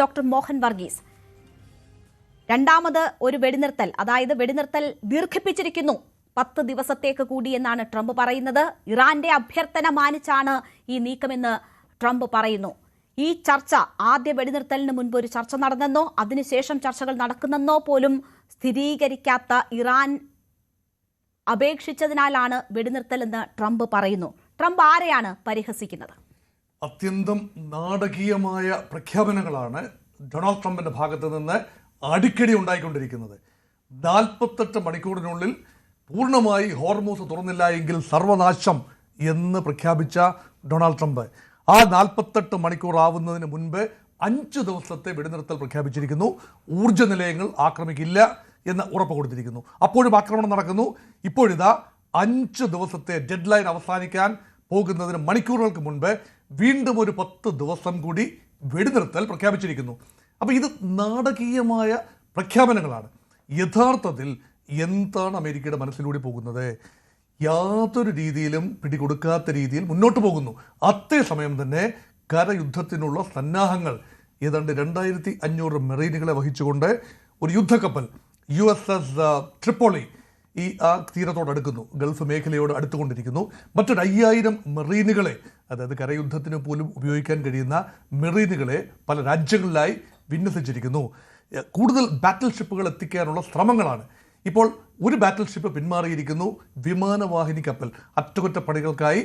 Doctor Mohan Varghese, രണ്ടാമത് ഒരു വെടിനിർത്തൽ, അതായത് വെടിനിർത്തൽ ദീർഘിപ്പിച്ചിരിക്കുന്നു 10 ദിവസത്തേക്ക് കൂടി എന്നാണ് ട്രംപ് പറയുന്നത്. ഇറാന്റെ അഭ്യർത്ഥന മാനിച്ചാണ് ഈ നീക്കമെന്ന് ട്രംപ് പറയുന്നു. ഈ ചർച്ച, ആദ്യ വെടിനിർത്തലിന് മുൻപ് ഒരു ചർച്ച നടന്നെന്നോ അതിനുശേഷം ചർച്ചകൾ നടക്കുന്നെന്നോ പോലും സ്ഥിരീകരിക്കാത്ത ഇറാൻ അപേക്ഷിച്ചതിനാലാണ് വെടിനിർത്തൽ എന്ന് ട്രംപ് പറയുന്നു. ട്രംപ് ആരെയാണ് പരിഹസിക്കുന്നത്? അത്യന്തം നാടകീയമായ പ്രഖ്യാപനങ്ങളാണ് ഡൊണാൾഡ് ട്രംപിന്റെ ഭാഗത്ത് നിന്ന് അടിക്കടി ഉണ്ടായിക്കൊണ്ടിരിക്കുന്നത്. 48 മണിക്കൂറിനുള്ളിൽ പൂർണ്ണമായി ഹോർമൂസ് തുറന്നില്ല എങ്കിൽ സർവനാശം എന്ന് പ്രഖ്യാപിച്ച ഡൊണാൾഡ് ട്രംപ് ആ 48 മണിക്കൂർ ആവുന്നതിന് മുൻപ് 5 ദിവസത്തെ വെടിനിർത്തൽ പ്രഖ്യാപിച്ചിരിക്കുന്നു. ഊർജ്ജ നിലയങ്ങൾ ആക്രമിക്കില്ല എന്ന് ഉറപ്പ് കൊടുത്തിരിക്കുന്നു. അപ്പോഴും ആക്രമണം നടക്കുന്നു. ഇപ്പോഴിതാ 5 ദിവസത്തെ ഡെഡ് ലൈൻ അവസാനിക്കാൻ പോകുന്നതിന് മണിക്കൂറുകൾക്ക് മുൻപ് വീണ്ടും ഒരു 10 ദിവസം കൂടി വെടിനിർത്തൽ പ്രഖ്യാപിച്ചിരിക്കുന്നു. അപ്പോൾ ഇത് നാടകീയമായ പ്രഖ്യാപനങ്ങളാണ്. യഥാർത്ഥത്തിൽ എന്താണ് അമേരിക്കയുടെ മനസ്സിലൂടെ പോകുന്നത്? യാതൊരു രീതിയിലും പിടികൊടുക്കാത്ത രീതിയിൽ മുന്നോട്ട് പോകുന്നു. അതേസമയം തന്നെ കരയുദ്ധത്തിനുള്ള സന്നാഹങ്ങൾ ഏതാണ്ട് 2500 മെറീനുകളെ വഹിച്ചുകൊണ്ട് ഒരു യുദ്ധക്കപ്പൽ USS ട്രിപ്പോളി ആ തീരത്തോടടുക്കുന്നു, ഗൾഫ് മേഖലയോട് അടുത്തുകൊണ്ടിരിക്കുന്നു. മറ്റൊരു 5000 മെറീനുകളെ, അതായത് കരയുദ്ധത്തിന് പോലും ഉപയോഗിക്കാൻ കഴിയുന്ന മെറീനുകളെ പല രാജ്യങ്ങളിലായി വിന്യസിച്ചിരിക്കുന്നു. കൂടുതൽ ബാറ്റിൽ ഷിപ്പുകൾ എത്തിക്കാനുള്ള ശ്രമങ്ങളാണ്. ഇപ്പോൾ ഒരു ബാറ്റിൽ ഷിപ്പ് പിന്മാറിയിരിക്കുന്നു. വിമാനവാഹിനി കപ്പൽ അറ്റകുറ്റപ്പണികൾക്കായി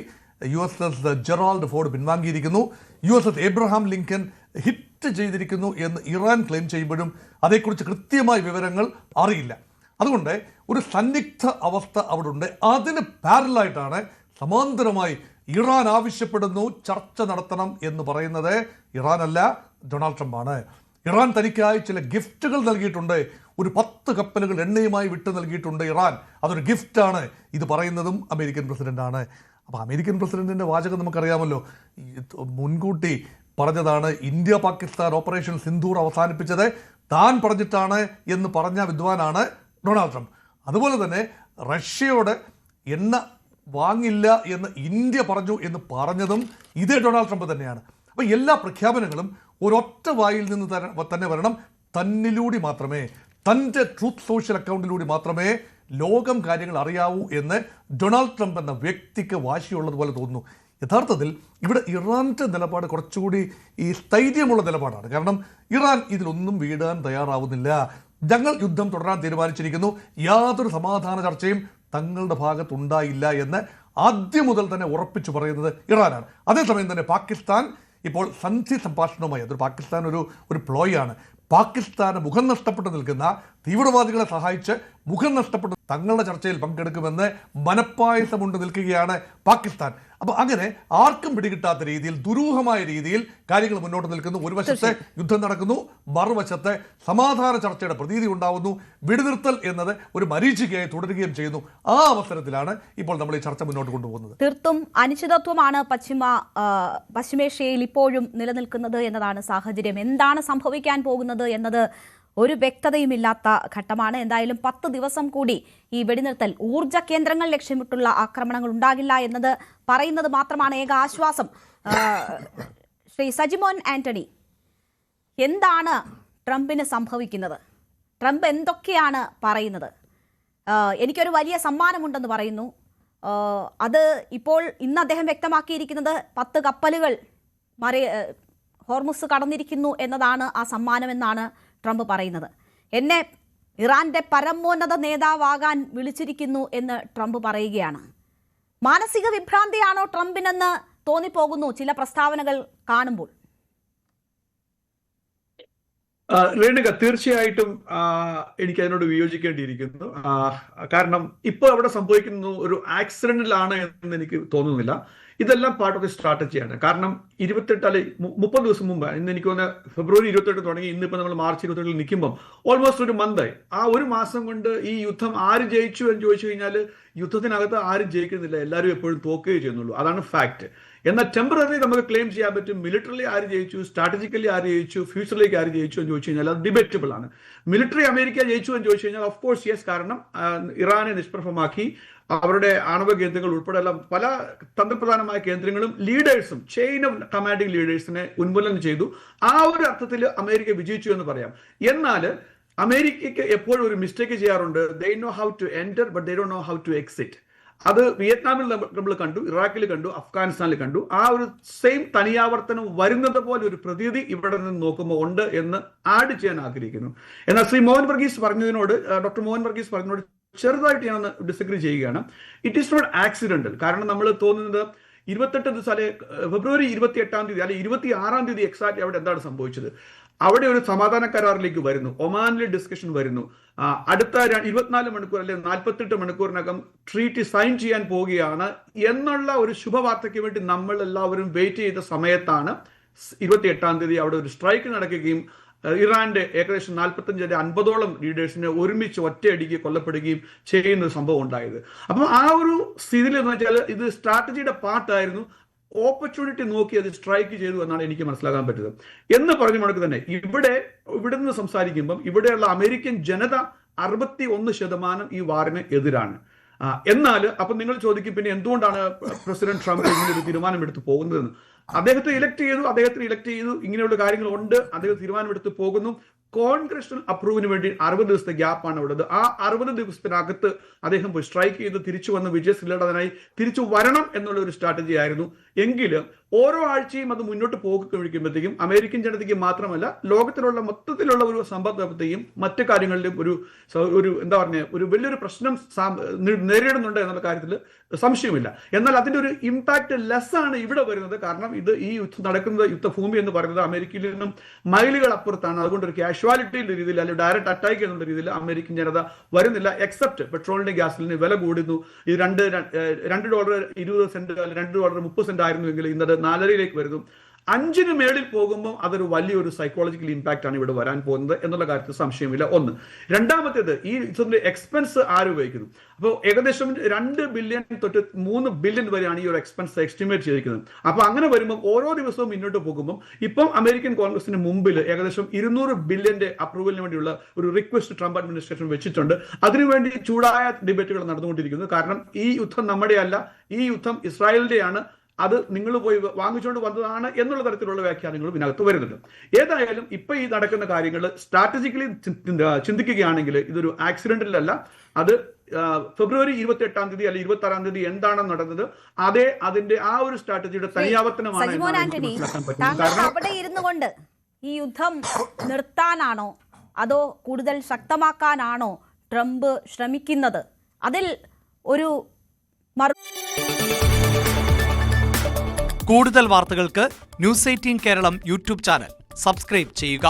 USS ജെറാൾഡ് ഫോർഡ് പിൻവാങ്ങിയിരിക്കുന്നു. USS എബ്രഹാം ലിങ്കൻ ഹിറ്റ് ചെയ്തിരിക്കുന്നു എന്ന് ഇറാൻ ക്ലെയിം ചെയ്യുമ്പോഴും അതേക്കുറിച്ച് കൃത്യമായ വിവരങ്ങൾ അറിയില്ല. അതുകൊണ്ട് ഒരു സന്നിഗ്ധ അവസ്ഥ അവിടെ ഉണ്ട്. അതിന് പാരലായിട്ടാണ് സമാന്തരമായി ഇറാൻ ആവശ്യപ്പെടുന്നു ചർച്ച നടത്തണം എന്ന് പറയുന്നത്. ഇറാനല്ല, ഡൊണാൾഡ് ട്രംപാണ്. ഇറാൻ തനിക്കായി ചില ഗിഫ്റ്റുകൾ നൽകിയിട്ടുണ്ട്. ഒരു 10 കപ്പലുകൾ എണ്ണയുമായി വിട്ടു നൽകിയിട്ടുണ്ട് ഇറാൻ. അതൊരു ഗിഫ്റ്റാണ്. ഇത് പറയുന്നതും അമേരിക്കൻ പ്രസിഡന്റാണ്. അപ്പോൾ അമേരിക്കൻ പ്രസിഡന്റിന്റെ വാചകം നമുക്കറിയാമല്ലോ. മുൻകൂട്ടി പറഞ്ഞതാണ് ഇന്ത്യ പാകിസ്ഥാൻ ഓപ്പറേഷൻ സിന്ദൂർ അവസാനിപ്പിച്ചത് താൻ പറഞ്ഞിട്ടാണ് എന്ന് പറഞ്ഞ വിദ്വാനാണ് ഡൊണാൾഡ് ട്രംപ്. അതുപോലെ തന്നെ റഷ്യയോട് എണ്ണ വാങ്ങില്ല എന്ന് ഇന്ത്യ പറഞ്ഞു എന്ന് പറഞ്ഞതും ഇതേ ഡൊണാൾഡ് ട്രംപ് തന്നെയാണ്. അപ്പോൾ എല്ലാ പ്രഖ്യാപനങ്ങളും ഒരൊറ്റ വായിൽ നിന്ന് തന്നെ വരണം. തന്നിലൂടെ മാത്രമേ, തൻ്റെ ട്രൂത്ത് സോഷ്യൽ അക്കൗണ്ടിലൂടെ മാത്രമേ ലോകം കാര്യങ്ങൾ അറിയാവൂ എന്ന് ഡൊണാൾഡ് ട്രംപ് എന്ന വ്യക്തിക്ക് വാശിയുള്ളതുപോലെ തോന്നുന്നു. യഥാർത്ഥത്തിൽ ഇവിടെ ഇറാൻ്റെ നിലപാട് കുറച്ചുകൂടി ഈ സ്ഥൈര്യമുള്ള നിലപാടാണ്. കാരണം ഇറാൻ ഇതിലൊന്നും വീഴാൻ തയ്യാറാവുന്നില്ല. ഞങ്ങൾ യുദ്ധം തുടരാൻ തീരുമാനിച്ചിരിക്കുന്നു, യാതൊരു സമാധാന ചർച്ചയും തങ്ങളുടെ ഭാഗത്തുണ്ടായില്ല എന്ന് ആദ്യം മുതൽ തന്നെ ഉറപ്പിച്ചു പറയുന്നത് ഇറാനാണ്. അതേസമയം തന്നെ പാകിസ്ഥാൻ ഇപ്പോൾ സന്ധി സംഭാഷണവുമായി, അതൊരു പാകിസ്ഥാൻ ഒരു പ്ലോയാണ്. പാകിസ്ഥാന് മുഖം നഷ്ടപ്പെട്ട് നിൽക്കുന്ന തീവ്രവാദികളെ സഹായിച്ച് മുഖം നഷ്ടപ്പെട്ട് തങ്ങളുടെ ചർച്ചയിൽ പങ്കെടുക്കുമെന്ന് മനപ്പായസമുണ്ട് നിൽക്കുകയാണ് പാകിസ്ഥാൻ. അപ്പോൾ അങ്ങനെ ആർക്കും പിടികിട്ടാത്ത രീതിയിൽ, ദുരൂഹമായ രീതിയിൽ കാര്യങ്ങൾ മുന്നോട്ട് നിൽക്കുന്നു. ഒരു വശത്തെ യുദ്ധം നടക്കുന്നു, മറുവശത്തെ സമാധാന ചർച്ചയുടെ പ്രതീതി ഉണ്ടാവുന്നു. വെടിനിർത്തൽ എന്നത് ഒരു മരീചികയായി തുടരുകയും ചെയ്യുന്നു. ആ അവസരത്തിലാണ് ഇപ്പോൾ നമ്മൾ ഈ ചർച്ച മുന്നോട്ട് കൊണ്ടുപോകുന്നത്. തീർത്തും അനിശ്ചിതത്വമാണ് പശ്ചിമേഷ്യയിൽ ഇപ്പോഴും നിലനിൽക്കുന്നത് എന്നതാണ് സാഹചര്യം. എന്താണ് സംഭവിക്കാൻ പോകുന്നത് എന്നത് ഒരു വ്യക്തതയുമില്ലാത്ത ഘട്ടമാണ്. എന്തായാലും 10 ദിവസം കൂടി ഈ വെടിനിർത്തൽ, ഊർജ്ജ കേന്ദ്രങ്ങൾ ലക്ഷ്യമിട്ടുള്ള ആക്രമണങ്ങൾ ഉണ്ടാകില്ല എന്നത് പറയുന്നത് മാത്രമാണ് ഏക ആശ്വാസം. ശ്രീ സജിമോൻ ആന്റണി, എന്താണ് ട്രംപിന് സംഭവിക്കുന്നത്? ട്രംപ് എന്തൊക്കെയാണ് പറയുന്നത്? എനിക്കൊരു വലിയ സമ്മാനമുണ്ടെന്ന് പറയുന്നു. അത് ഇപ്പോൾ ഇന്ന് അദ്ദേഹം വ്യക്തമാക്കിയിരിക്കുന്നത് 10 കപ്പലുകൾ ഹോർമുസ് കടന്നിരിക്കുന്നു എന്നതാണ് ആ സമ്മാനമെന്നാണ് ട്രംപ് പറയുന്നത്. എന്നെ ഇറാന്റെ പരമോന്നത നേതാവാകാൻ വിളിച്ചിരിക്കുന്നു എന്ന് ട്രംപ് പറയുകയാണ്. മാനസിക വിഭ്രാന്തിയാണോ ട്രംപിനെന്ന് തോന്നിപ്പോകുന്നു ചില പ്രസ്താവനകൾ കാണുമ്പോൾ? രേണുക, തീർച്ചയായിട്ടും എനിക്ക് അതിനോട് വിയോജിക്കേണ്ടിയിരിക്കുന്നു. കാരണം ഇപ്പോൾ അവിടെ സംഭവിക്കുന്നത് ഒരു ആക്സിഡന്റിലാണ് എന്ന് എനിക്ക് തോന്നുന്നില്ല. ഇതെല്ലാം പാർട്ട് ഓഫ് ദി സ്ട്രാറ്റജിയാണ്. കാരണം 28 അല്ലെ 30 ദിവസം മുമ്പ്, ഇന്ന് എനിക്ക് തോന്നുന്നത് ഫെബ്രുവരി 28 തുടങ്ങി, ഇന്നിപ്പോൾ നമ്മൾ മാർച്ച് 28 നിൽക്കുമ്പോൾ ഓൾമോസ്റ്റ് ഒരു മന്തായി. ആ ഒരു മാസം കൊണ്ട് ഈ യുദ്ധം ആര് ജയിച്ചു എന്ന് ചോദിച്ചു കഴിഞ്ഞാൽ യുദ്ധത്തിനകത്ത് ആരും ജയിക്കുന്നില്ല, എല്ലാവരും എപ്പോഴും തോക്കുകയേ ചെയ്യുന്നുള്ളൂ. അതാണ് ഫാക്ട്. എന്നാൽ ടെമ്പററി നമുക്ക് ക്ലെയിം ചെയ്യാൻ പറ്റും മിലിറ്ററിലി ആര് ജയിച്ചു, സ്ട്രാറ്റജിക്കലി ആര് ജയിച്ചു, ഫ്യൂച്ചറിലേക്ക് ആര് ജയിച്ചു എന്ന് ചോദിച്ചു കഴിഞ്ഞാൽ അത് ഡിബേറ്റബിൾ ആണ്. മിലിറ്ററി അമേരിക്ക ജയിച്ചു എന്ന് ചോദിച്ചു കഴിഞ്ഞാൽ ഓഫ് കോഴ്സ് യെസ്, കാരണം ഇറാനെ നിഷ്പ്രഭമാക്കി അവരുടെ ആണവ കേന്ദ്രങ്ങൾ ഉൾപ്പെടെയുള്ള പല തന്ത്രപ്രധാനമായ കേന്ദ്രങ്ങളും ലീഡേഴ്സും ചെയിൻ ഓഫ് കമാൻഡിംഗ് ലീഡേഴ്സിനെ ഉന്മൂലനം ചെയ്തു. ആ ഒരു അർത്ഥത്തിൽ അമേരിക്ക വിജയിച്ചു എന്ന് പറയാം. എന്നാൽ അമേരിക്കയ്ക്ക് എപ്പോഴും ഒരു മിസ്റ്റേക്ക് ചെയ്യാറുണ്ട്. They know how to enter but they don't know how to exit. അത് വിയറ്റ്നാമിൽ നമ്മൾ കണ്ടു, ഇറാഖിൽ കണ്ടു, അഫ്ഗാനിസ്ഥാനിൽ കണ്ടു. ആ ഒരു സെയിം തനിയാവർത്തനം വരുന്നത് പോലെ ഒരു പ്രതീതി ഇവിടെ നിന്ന് നോക്കുമ്പോൾ ഉണ്ട് എന്ന് ആഡ് ചെയ്യാൻ ആഗ്രഹിക്കുന്നു. എന്നാൽ ശ്രീ മോഹൻ വർഗീസ് പറഞ്ഞതിനോട്, ഡോക്ടർ മോഹൻ വർഗീസ് പറഞ്ഞതിനോട് ചെറുതായിട്ട് ഞാൻ ഡിസഗ്രി ചെയ്യുകയാണ്. It is not accidental. കാരണം നമ്മൾ തോന്നുന്നത് 28 ദിവസം അല്ലെ ഫെബ്രുവരി 28-ാം തീയതി അല്ലെ 26-ാം തീയതി എക്സാക്ട് അവിടെ എന്താണ് സംഭവിച്ചത്? അവിടെ ഒരു സമാധാന കരാറിലേക്ക് വരുന്നു, ഒമാനിലെ ഡിസ്കഷൻ വരുന്നു. അടുത്ത 24 മണിക്കൂർ അല്ലെ 48 മണിക്കൂറിനകം ട്രീറ്റി സൈൻ ചെയ്യാൻ പോവുകയാണ് എന്നുള്ള ഒരു ശുഭവാർത്തയ്ക്ക് വേണ്ടി നമ്മൾ എല്ലാവരും വെയിറ്റ് ചെയ്ത സമയത്താണ് 28-ാം തീയതി അവിടെ ഒരു സ്ട്രൈക്ക് നടക്കുകയും ഇറാന്റെ ഏകദേശം 45-50ഓളം ലീഡേഴ്സിനെ ഒരുമിച്ച് ഒറ്റയടിക്ക് കൊല്ലപ്പെടുകയും ചെയ്യുന്ന ഒരു സംഭവം ഉണ്ടായത്. അപ്പം ആ ഒരു സ്ഥിതിയിൽ എന്ന് വെച്ചാൽ ഇത് സ്ട്രാറ്റജിയുടെ പാർട്ടായിരുന്നു. ഓപ്പർച്യൂണിറ്റി നോക്കി അത് സ്ട്രൈക്ക് ചെയ്തു എന്നാണ് എനിക്ക് മനസ്സിലാക്കാൻ പറ്റുന്നത്. എന്ന് പറഞ്ഞ മുടക്ക് തന്നെ ഇവിടെ നിന്ന് സംസാരിക്കുമ്പം ഇവിടെയുള്ള അമേരിക്കൻ ജനത 61% ഈ വാറിന് എതിരാണ്. എന്നാൽ അപ്പൊ നിങ്ങൾ ചോദിക്കും, പിന്നെ എന്തുകൊണ്ടാണ് പ്രസിഡന്റ് ട്രംപ് ഇങ്ങനെ ഒരു തീരുമാനമെടുത്ത് പോകുന്നതെന്ന്? അദ്ദേഹത്തെ ഇലക്ട് ചെയ്തു, ഇങ്ങനെയുള്ള കാര്യങ്ങളുണ്ട്, അദ്ദേഹം തീരുമാനമെടുത്ത് പോകുന്നു. കോൺഗ്രഷണൽ അപ്രൂവിന് വേണ്ടി 60 ദിവസത്തെ ഗ്യാപ്പാണ് ഉള്ളത്. ആ 60 ദിവസത്തിനകത്ത് അദ്ദേഹം പോയി സ്ട്രൈക്ക് ചെയ്ത് തിരിച്ചു വന്ന് വിജയശ്രീലടനായി തിരിച്ചു വരണം എന്നുള്ള ഒരു സ്ട്രാറ്റജി ആയിരുന്നു. എങ്കിലും ഓരോ ആഴ്ചയും അത് മുന്നോട്ട് കഴിക്കുമ്പോഴത്തേക്കും അമേരിക്കൻ ജനതയ്ക്ക് മാത്രമല്ല ലോകത്തിലുള്ള മൊത്തത്തിലുള്ള ഒരു സമ്പദ് വ്യവസ്ഥയും മറ്റു കാര്യങ്ങളിലും ഒരു എന്താ പറഞ്ഞ ഒരു വലിയൊരു പ്രശ്നം നേരിടുന്നുണ്ട് എന്നുള്ള കാര്യത്തിൽ സംശയമില്ല. എന്നാൽ അതിന്റെ ഒരു ഇമ്പാക്ട് ലെസ് ആണ് ഇവിടെ വരുന്നത്. കാരണം ഈ യുദ്ധം നടക്കുന്ന യുദ്ധഭൂമി എന്ന് പറയുന്നത് അമേരിക്കയിൽ നിന്നും മൈലുകൾ അപ്പുറത്താണ്. അതുകൊണ്ട് ഒരു കാഷ്വാലിറ്റിയുടെ രീതിയിൽ അല്ലെങ്കിൽ ഡയറക്റ്റ് അറ്റാക്ക് എന്നുള്ള രീതിയിൽ അമേരിക്കൻ ജനത വരുന്നില്ല. എക്സെപ്റ്റ് പെട്രോളിന്റെ ഗ്യാസിന് വില കൂടുന്നു. ഈ $2.20 അല്ലെങ്കിൽ $2.30 ആയിരുന്നുവെങ്കിൽ ഇന്നത് 4.5 വരുന്നു. 5-ന് മേളിൽ പോകുമ്പോൾ അതൊരു വലിയൊരു സൈക്കോളജിക്കൽ ഇമ്പാക്ട് ആണ് ഇവിടെ വരാൻ പോകുന്നത് എന്നുള്ള കാര്യത്തിൽ സംശയമില്ല. ഒന്ന്. രണ്ടാമത്തേത്, ഈ യുദ്ധത്തിന്റെ എക്സ്പെൻസ് ആര് ഉപയോഗിക്കുന്നു? അപ്പോൾ ഏകദേശം 2 ബില്യൺ തൊട്ട് 3 ബില്യൺ വരെയാണ് ഈ ഒരു എക്സ്പെൻസ് എസ്റ്റിമേറ്റ് ചെയ്തിരിക്കുന്നത്. അപ്പൊ അങ്ങനെ വരുമ്പോൾ ഓരോ ദിവസവും മുന്നോട്ട് പോകുമ്പോൾ ഇപ്പം അമേരിക്കൻ കോൺഗ്രസിന് മുമ്പിൽ ഏകദേശം 200 ബില്യന്റെ അപ്രൂവലിന് വേണ്ടിയുള്ള ഒരു റിക്വസ്റ്റ് ട്രംപ് അഡ്മിനിസ്ട്രേഷൻ വെച്ചിട്ടുണ്ട്. അതിനുവേണ്ടി ചൂടായ ഡിബേറ്റുകൾ നടന്നുകൊണ്ടിരിക്കുന്നു. കാരണം ഈ യുദ്ധം നമ്മുടെയല്ല, ഈ യുദ്ധം ഇസ്രായേലിന്റെയാണ്, അത് നിങ്ങൾ പോയി വാങ്ങിച്ചുകൊണ്ട് വന്നതാണ് എന്നുള്ള തരത്തിലുള്ള വ്യാഖ്യാനങ്ങളും ഇതിനകത്ത് വരുന്നുണ്ട്. ഏതായാലും ഇപ്പൊ ഈ നടക്കുന്ന കാര്യങ്ങൾ സ്ട്രാറ്റജിക്കലി ചിന്തിക്കുകയാണെങ്കിൽ ഇതൊരു ആക്സിഡന്റലല്ല. അത് ഫെബ്രുവരി 28-ാം തീയതി അല്ലെങ്കിൽ 26-ാം തീയതി എന്താണ് നടന്നത് അതിന്റെ ആ ഒരു സ്ട്രാറ്റജിയുടെ തനിയാവർത്തനമാണ്. അവിടെ ഇരുന്നു കൊണ്ട് ഈ യുദ്ധം നിർത്താനാണോ അതോ കൂടുതൽ ശക്തമാക്കാനാണോ ട്രംപ് ശ്രമിക്കുന്നത്? അതിൽ ഒരു കൂടുതൽ വാർത്തകൾക്ക് news 18 Keralam YouTube channel subscribe ചെയ്യുക.